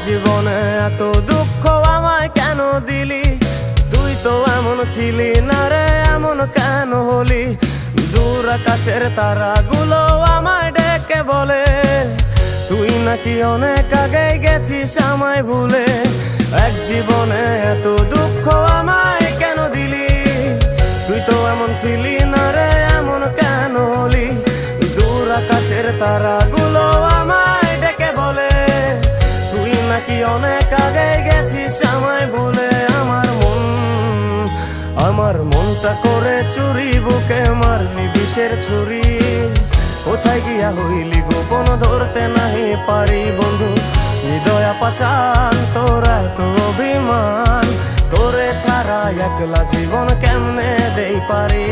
জীবনে এত দুঃখ আমায় কেন দিলি? তুই তো এমন ছিলি না রে, এমন কেন হলি? দূর আকাশের তারাগুলো আমায় ডেকে বলে তুই নাকি অনেক আগে গেছিস আমায় ভুলে। এক জীবনে এত দুঃখ আমায় কেন দিলি? তুই তো এমন ছিলি না রে, এমন কেন হলি? দূর আকাশের তারাগুলো আমায় ডেকে বলে তুই নাকি অনেক আগে গেছিস আমায় ভুলে। আমার মনটা করে চুরি, বুকে মারলি বিষের ছুরি। কোথায় গিয়া হইলি গোপন ধরতে নাহি পারি বন্ধু। হৃদয় পাষাণ তোর এত অভিমান, তোরে ছাড়া একলা জীবন কেমনে দেই পারি?